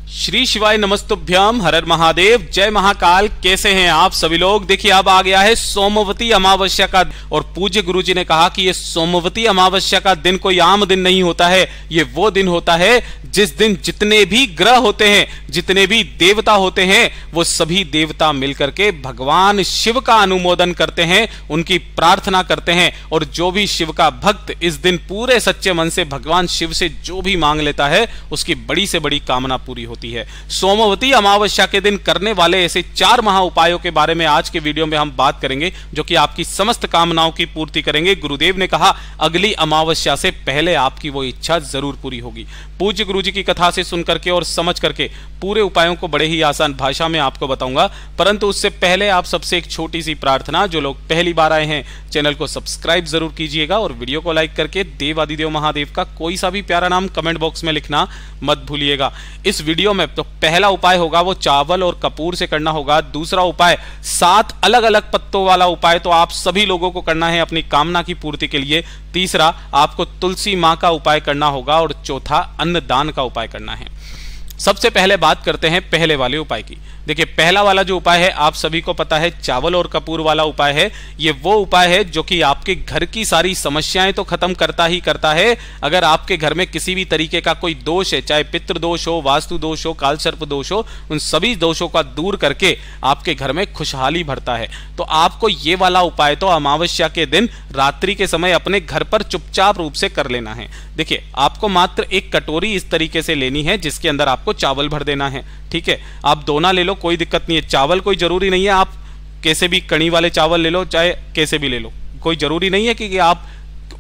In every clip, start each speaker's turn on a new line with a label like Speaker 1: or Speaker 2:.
Speaker 1: श्री शिवाय नमस्तुभ्यम, हर हर महादेव, जय महाकाल। कैसे हैं आप सभी लोग। देखिए अब आ गया है सोमवती अमावस्या का, और पूज्य गुरुजी ने कहा कि ये सोमवती अमावस्या का दिन कोई आम दिन नहीं होता है। ये वो दिन होता है जिस दिन जितने भी ग्रह होते हैं, जितने भी देवता होते हैं, वो सभी देवता मिलकर के भगवान शिव का अनुमोदन करते हैं, उनकी प्रार्थना करते हैं। और जो भी शिव का भक्त इस दिन पूरे सच्चे मन से भगवान शिव से जो भी मांग लेता है, उसकी बड़ी से बड़ी कामना पूरी होती है। सोमवती अमावस्या के दिन करने वाले ऐसे 4 महा उपायों के बारे में आज के वीडियो में हम बात करेंगे, जो कि आपकी समस्त कामनाओं की पूर्ति करेंगे। गुरुदेव ने कहा अगली अमावस्या से पहले आपकी वो इच्छा जरूर पूरी होगी। पूज्य गुरुजी की कथा से सुनकर के और समझ करके पूरे उपायों को बड़े ही आसान भाषा में आपको बताऊंगा, परंतु उससे पहले आप सबसे एक छोटी सी प्रार्थना। जो लोग पहली बार आए हैं चैनल को सब्सक्राइब जरूर कीजिएगा और वीडियो को लाइक करके देवादिदेव महादेव का कोई सा भी प्यारा नाम कमेंट बॉक्स में लिखना मत भूलिएगा। इस वीडियो में तो पहला उपाय होगा वो चावल और कपूर से करना होगा। दूसरा उपाय 7 अलग अलग पत्तों वाला उपाय तो आप सभी लोगों को करना है अपनी कामना की पूर्ति के लिए। तीसरा आपको तुलसी माँ का उपाय करना होगा और चौथा अन्नदान का उपाय करना है। सबसे पहले बात करते हैं पहले वाले उपाय की। देखिए पहला वाला जो उपाय है आप सभी को पता है, चावल और कपूर वाला उपाय है। ये वो उपाय है जो कि आपके घर की सारी समस्याएं तो खत्म करता ही करता है। अगर आपके घर में किसी भी तरीके का कोई दोष है, चाहे पितृ दोष हो, वास्तु दोष हो, कालसर्प दोष हो, उन सभी दोषों का दूर करके आपके घर में खुशहाली भरता है। तो आपको ये वाला उपाय तो अमावस्या के दिन रात्रि के समय अपने घर पर चुपचाप रूप से कर लेना है। देखिए आपको मात्र एक कटोरी इस तरीके से लेनी है जिसके अंदर आपको चावल भर देना है। ठीक है, आप दोना ले लो, कोई दिक्कत नहीं है। चावल कोई जरूरी नहीं है आप कैसे भी कणी वाले चावल ले लो, चाहे कैसे भी ले लो, कोई जरूरी नहीं है कि आप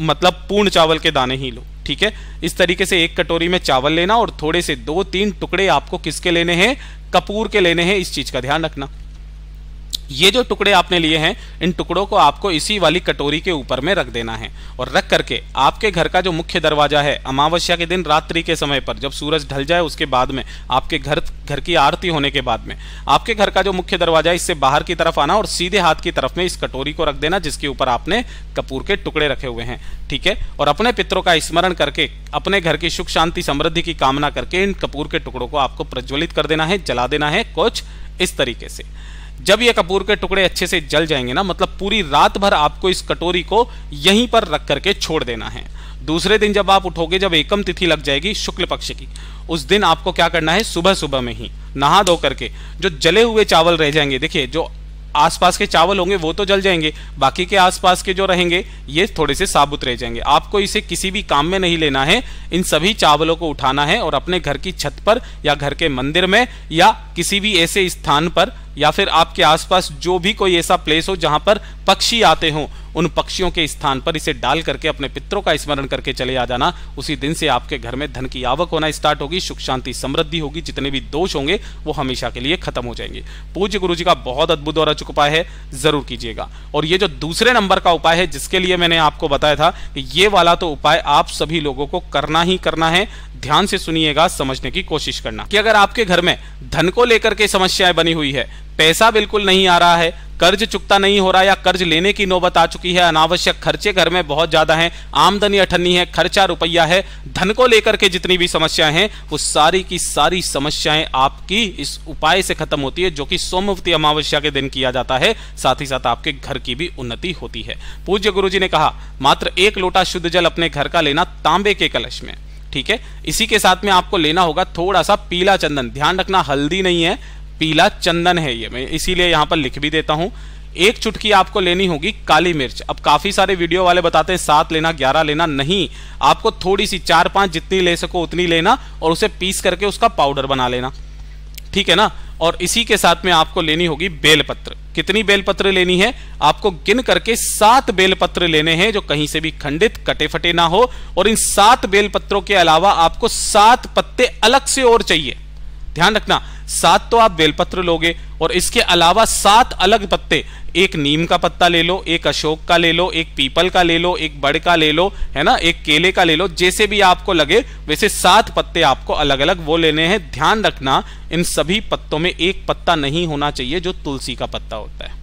Speaker 1: मतलब पूर्ण चावल के दाने ही लो। ठीक है, इस तरीके से एक कटोरी में चावल लेना और थोड़े से 2-3 टुकड़े आपको किसके लेने हैं, कपूर के लेने हैं। इस चीज का ध्यान रखना। ये जो टुकड़े आपने लिए हैं, इन टुकड़ों को आपको इसी वाली कटोरी के ऊपर में रख देना है और रख करके आपके घर का जो मुख्य दरवाजा है, अमावस्या के दिन रात्रि के समय पर जब सूरज ढल जाए उसके बाद में, आपके घर की आरती होने के बाद में, आपके घर का जो मुख्य दरवाजा है इससे बाहर की तरफ आना और सीधे हाथ की तरफ में इस कटोरी को रख देना जिसके ऊपर आपने कपूर के टुकड़े रखे हुए हैं। ठीक है, और अपने पितरों का स्मरण करके अपने घर की सुख शांति समृद्धि की कामना करके इन कपूर के टुकड़ों को आपको प्रज्वलित कर देना है, जला देना है कुछ इस तरीके से। जब ये कपूर के टुकड़े अच्छे से जल जाएंगे ना, मतलब पूरी रात भर आपको इस कटोरी को यहीं पर रख करके छोड़ देना है। दूसरे दिन जब आप उठोगे, जब एकम तिथि लग जाएगी शुक्ल पक्ष की, उस दिन आपको क्या करना है, सुबह सुबह में ही नहा धो करके जो जले हुए चावल रह जाएंगे, देखिए जो आसपास के चावल होंगे वो तो जल जाएंगे, बाकी के आसपास के जो रहेंगे ये थोड़े से साबुत रह जाएंगे। आपको इसे किसी भी काम में नहीं लेना है। इन सभी चावलों को उठाना है और अपने घर की छत पर या घर के मंदिर में या किसी भी ऐसे स्थान पर या फिर आपके आसपास जो भी कोई ऐसा प्लेस हो जहां पर पक्षी आते हों, उन पक्षियों के स्थान पर इसे डाल करके अपने पितरों का स्मरण करके चले आ जाना। उसी दिन से आपके घर में धन की आवक होना स्टार्ट होगी, सुख शांति समृद्धि होगी, जितने भी दोष होंगे वो हमेशा के लिए खत्म हो जाएंगे। पूज्य गुरुजी का बहुत अद्भुत और अचूक उपाय है, जरूर कीजिएगा। और ये जो दूसरे नंबर का उपाय है जिसके लिए मैंने आपको बताया था कि ये वाला तो उपाय आप सभी लोगों को करना ही करना है। ध्यान से सुनिएगा, समझने की कोशिश करना कि अगर आपके घर में धन को लेकर के समस्याएं बनी हुई है, पैसा बिल्कुल नहीं आ रहा है, कर्ज चुकता नहीं हो रहा या कर्ज लेने की नौबत आ चुकी है, अनावश्यक खर्चे घर में बहुत ज्यादा हैं, आमदनी अठन्नी है, खर्चा रुपया है, धन को लेकर के जितनी भी समस्याएं हैं वो सारी की सारी समस्याएं आपकी इस उपाय से खत्म होती है, जो कि सोमवती अमावस्या के दिन किया जाता है। साथ ही साथ आपके घर की भी उन्नति होती है। पूज्य गुरुजी ने कहा मात्र 1 लोटा शुद्ध जल अपने घर का लेना तांबे के कलश में। ठीक है, इसी के साथ में आपको लेना होगा थोड़ा सा पीला चंदन। ध्यान रखना हल्दी नहीं है, पीला चंदन है ये, मैं इसीलिए यहां पर लिख भी देता हूं। 1 चुटकी आपको लेनी होगी काली मिर्च। अब काफी सारे वीडियो वाले बताते हैं 7 लेना, 11 लेना, नहीं, आपको थोड़ी सी 4-5 जितनी ले सको उतनी लेना और उसे पीस करके उसका पाउडर बना लेना। ठीक है ना। और इसी के साथ में आपको लेनी होगी बेलपत्र। कितनी बेलपत्र लेनी है, आपको गिन करके 7 बेलपत्र लेने हैं जो कहीं से भी खंडित कटे फटे ना हो। और इन 7 बेलपत्रों के अलावा आपको 7 पत्ते अलग से और चाहिए। ध्यान रखना, 7 तो आप बेलपत्र लोगे और इसके अलावा 7 अलग पत्ते, एक नीम का पत्ता ले लो, एक अशोक का ले लो, एक पीपल का ले लो, एक बड़ का ले लो, है ना, एक केले का ले लो, जैसे भी आपको लगे वैसे 7 पत्ते आपको अलग अलग वो लेने हैं। ध्यान रखना इन सभी पत्तों में एक पत्ता नहीं होना चाहिए जो तुलसी का पत्ता होता है।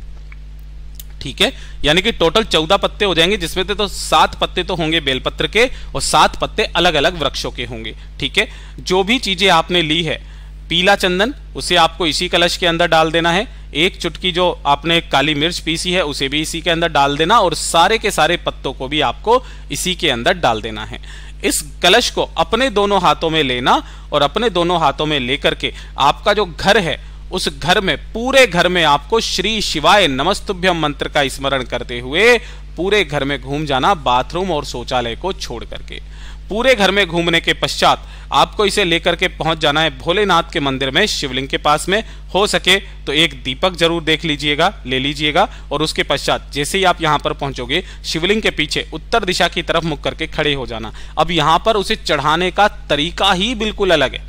Speaker 1: ठीक है, यानी कि टोटल 14 पत्ते हो जाएंगे, जिसमें तो 7 पत्ते तो होंगे बेलपत्र के और 7 पत्ते अलग अलग वृक्षों के होंगे। ठीक है, जो भी चीजें आपने ली है पीला चंदन, उसे आपको इसी कलश के अंदर डाल देना है। एक चुटकी जो आपने काली मिर्च पीसी है उसे भी इसी के अंदर डाल देना, और सारे के सारे पत्तों को भी आपको इसी के अंदर डाल देना है। इस कलश को अपने दोनों हाथों में लेना और अपने दोनों हाथों में लेकर के आपका जो घर है उस घर में, पूरे घर में आपको श्री शिवाय नमस्तुभ्यम मंत्र का स्मरण करते हुए पूरे घर में घूम जाना, बाथरूम और शौचालय को छोड़ करके। पूरे घर में घूमने के पश्चात आपको इसे लेकर के पहुंच जाना है भोलेनाथ के मंदिर में, शिवलिंग के पास में। हो सके तो एक दीपक जरूर देख लीजिएगा, ले लीजिएगा, और उसके पश्चात जैसे ही आप यहां पर पहुंचोगे शिवलिंग के पीछे उत्तर दिशा की तरफ मुख करके खड़े हो जाना। अब यहां पर उसे चढ़ाने का तरीका ही बिल्कुल अलग है।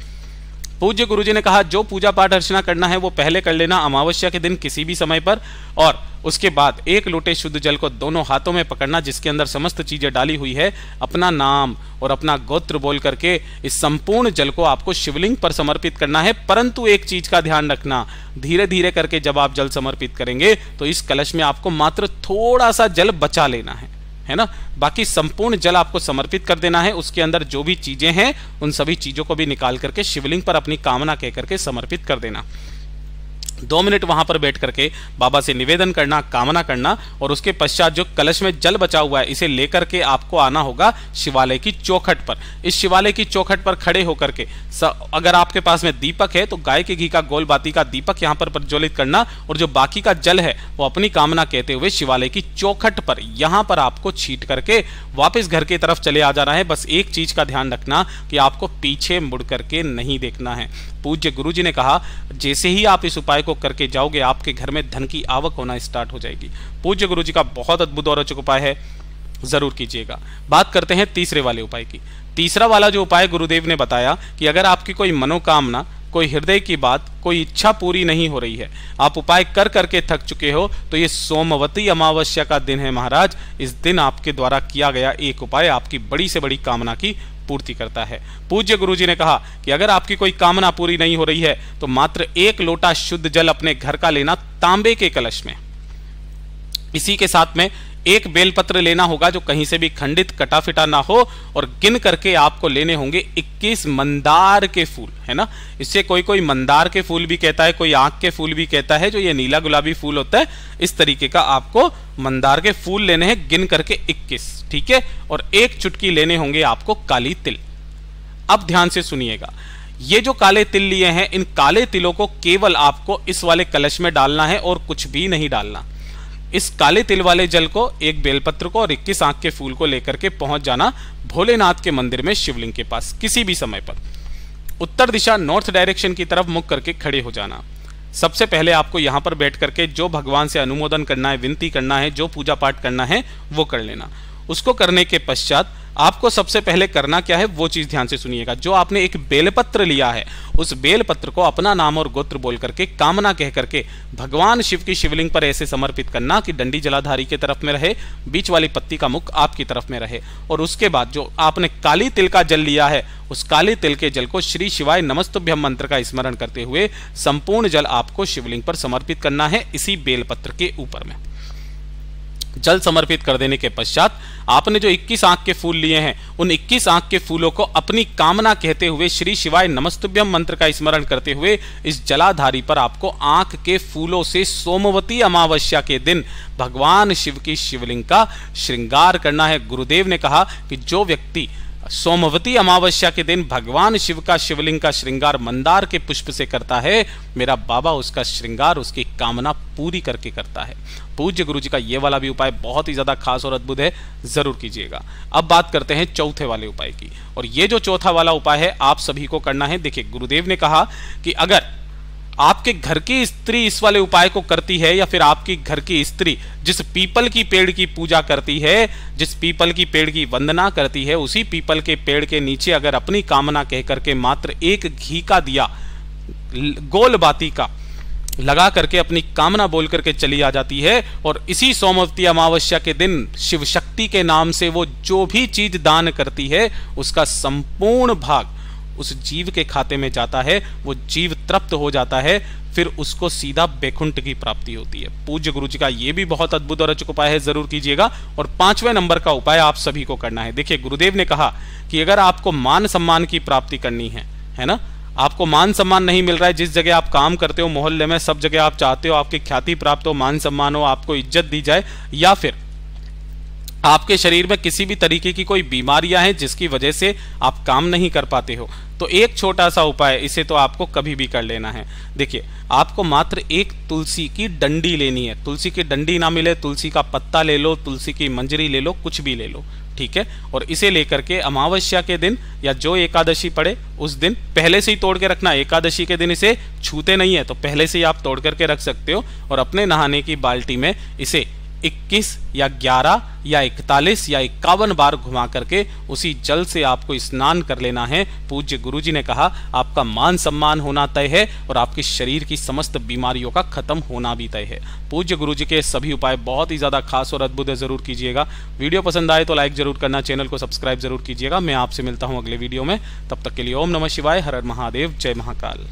Speaker 1: पूज्य गुरुजी ने कहा जो पूजा पाठ अर्चना करना है वो पहले कर लेना अमावस्या के दिन किसी भी समय पर, और उसके बाद एक लोटे शुद्ध जल को दोनों हाथों में पकड़ना जिसके अंदर समस्त चीजें डाली हुई है, अपना नाम और अपना गोत्र बोल करके इस संपूर्ण जल को आपको शिवलिंग पर समर्पित करना है। परंतु एक चीज का ध्यान रखना, धीरे धीरे करके जब आप जल समर्पित करेंगे तो इस कलश में आपको मात्र थोड़ा सा जल बचा लेना है ना, बाकी संपूर्ण जल आपको समर्पित कर देना है। उसके अंदर जो भी चीजें हैं उन सभी चीजों को भी निकाल करके शिवलिंग पर अपनी कामना कह करके समर्पित कर देना। 2 मिनट वहां पर बैठ करके बाबा से निवेदन करना, कामना करना, और उसके पश्चात जो कलश में जल बचा हुआ है इसे लेकर के आपको आना होगा शिवालय की चौखट पर। इस शिवालय की चौखट पर खड़े होकर के अगर आपके पास में दीपक है तो गाय के घी का गोल बाती का दीपक यहां पर प्रज्वलित करना, और जो बाकी का जल है वो अपनी कामना कहते हुए शिवालय की चौखट पर यहां पर आपको छींट करके वापस घर की तरफ चले आ जाना है। बस एक चीज का ध्यान रखना कि आपको पीछे मुड़ करके नहीं देखना है। पूज्य गुरुजी ने कहा जैसे ही आप इस उपाय को करके जाओगे आपके घर में धन की आवक होना स्टार्ट हो जाएगी। पूज्य गुरुजी का बहुत अद्भुत और रोचक उपाय है, जरूर कीजिएगा। बात करते हैं तीसरे वाले उपाय की। तीसरा वाला जो उपाय गुरुदेव ने बताया कि अगर आपकी कोई मनोकामना, कोई हृदय की बात, कोई इच्छा पूरी नहीं हो रही है, आप उपाय कर करके थक चुके हो, तो ये सोमवती अमावस्या का दिन है महाराज। इस दिन आपके द्वारा किया गया एक उपाय आपकी बड़ी से बड़ी कामना की पूर्ति करता है। पूज्य गुरुजी ने कहा कि अगर आपकी कोई कामना पूरी नहीं हो रही है तो मात्र 1 लोटा शुद्ध जल अपने घर का लेना तांबे के कलश में। इसी के साथ में एक बेलपत्र लेना होगा जो कहीं से भी खंडित कटा फिटा ना हो, और गिन करके आपको लेने होंगे 21 मंदार के फूल, है ना। इससे कोई कोई मंदार के फूल भी कहता है, कोई आंख के फूल भी कहता है, जो ये नीला गुलाबी फूल होता है, इस तरीके का आपको मंदार के फूल लेने हैं गिन करके 21, ठीक है। और एक चुटकी लेने होंगे आपको काली तिल। अब ध्यान से सुनिएगा, ये जो काले तिल लिए हैं इन काले तिलों को केवल आपको इस वाले कलश में डालना है और कुछ भी नहीं डालना। इस काले तिल वाले जल को, एक बेलपत्र को और 21 आंख के फूल को लेकर के पहुंच जाना भोलेनाथ के मंदिर में शिवलिंग के पास किसी भी समय पर। उत्तर दिशा नॉर्थ डायरेक्शन की तरफ मुख करके खड़े हो जाना। सबसे पहले आपको यहां पर बैठ करके जो भगवान से अनुमोदन करना है, विनती करना है, जो पूजा पाठ करना है वो कर लेना। उसको करने के पश्चात आपको सबसे पहले करना क्या है वो चीज ध्यान से सुनिएगा। जो आपने एक बेलपत्र लिया है उस बेलपत्र को अपना नाम और गोत्र बोल करके, कामना कह करके भगवान शिव की शिवलिंग पर ऐसे समर्पित करना कि डंडी जलाधारी के तरफ में रहे, बीच वाली पत्ती का मुख आपकी तरफ में रहे। और उसके बाद जो आपने काली तिल का जल लिया है उस काली तिल के जल को श्री शिवाय नमस्तुभ्यम मंत्र का स्मरण करते हुए संपूर्ण जल आपको शिवलिंग पर समर्पित करना है इसी बेलपत्र के ऊपर में। जल समर्पित कर देने के पश्चात आपने जो 21 आंख के फूल लिए हैं उन 21 आंख के फूलों को अपनी कामना कहते हुए श्री शिवाय नमस्तुभ्यम मंत्र का स्मरण करते हुए इस जलाधारी पर आपको आंख के फूलों से सोमवती अमावस्या के दिन भगवान शिव की शिवलिंग का श्रृंगार करना है। गुरुदेव ने कहा कि जो व्यक्ति सोमवती अमावस्या के दिन भगवान शिव का शिवलिंग का श्रृंगार मंदार के पुष्प से करता है, मेरा बाबा उसका श्रृंगार, उसकी कामना पूरी करके करता है। पूज्य गुरु जी का ये वाला भी उपाय बहुत ही ज्यादा खास और अद्भुत है, जरूर कीजिएगा। अब बात करते हैं चौथे वाले उपाय की, और ये जो चौथा वाला उपाय है आप सभी को करना है। देखिए, गुरुदेव ने कहा कि अगर आपके घर की स्त्री इस वाले उपाय को करती है, या फिर आपकी घर की स्त्री जिस पीपल की पेड़ की पूजा करती है, जिस पीपल की पेड़ की वंदना करती है, उसी पीपल के पेड़ के नीचे अगर अपनी कामना कह करके मात्र एक घी का दिया गोल बाती का लगा करके अपनी कामना बोल करके चली आ जाती है, और इसी सोमवती अमावस्या के दिन शिव शक्ति के नाम से वो जो भी चीज दान करती है उसका संपूर्ण भाग उस जीव के खाते में जाता है, वो जीव तृप्त हो जाता है, फिर उसको सीधा बैकुंठ की प्राप्ति होती है। पूज्य गुरु जी का ये भी बहुत अद्भुत और रोचक उपाय है, जरूर कीजिएगा। और 5वें नंबर का उपाय आप सभी को करना है। देखिए, गुरुदेव ने कहा कि अगर आपको मान सम्मान की प्राप्ति करनी है ना, आपको मान सम्मान नहीं मिल रहा है, जिस जगह आप काम करते हो मोहल्ले में, सब जगह आप चाहते हो आपकी ख्याति प्राप्त हो, मान सम्मान हो, आपको इज्जत दी जाए, या फिर आपके शरीर में किसी भी तरीके की कोई बीमारियां हैं जिसकी वजह से आप काम नहीं कर पाते हो, तो एक छोटा सा उपाय, इसे तो आपको कभी भी कर लेना है। देखिए, आपको मात्र एक तुलसी की डंडी लेनी है। तुलसी की डंडी ना मिले, तुलसी का पत्ता ले लो, तुलसी की मंजरी ले लो, कुछ भी ले लो, ठीक है। और इसे लेकर के अमावस्या के दिन या जो एकादशी पड़े उस दिन पहले से ही तोड़ के रखना। एकादशी के दिन इसे छूते नहीं है, तो पहले से ही आप तोड़ करके रख सकते हो और अपने नहाने की बाल्टी में इसे 21 या 11 या 41 या 51 बार घुमा करके उसी जल से आपको स्नान कर लेना है। पूज्य गुरुजी ने कहा आपका मान सम्मान होना तय है और आपके शरीर की समस्त बीमारियों का खत्म होना भी तय है। पूज्य गुरुजी के सभी उपाय बहुत ही ज्यादा खास और अद्भुत है, जरूर कीजिएगा। वीडियो पसंद आए तो लाइक जरूर करना, चैनल को सब्सक्राइब जरूर कीजिएगा। मैं आपसे मिलता हूं अगले वीडियो में, तब तक के लिए ओम नमः शिवाय, हर हर महादेव, जय महाकाल।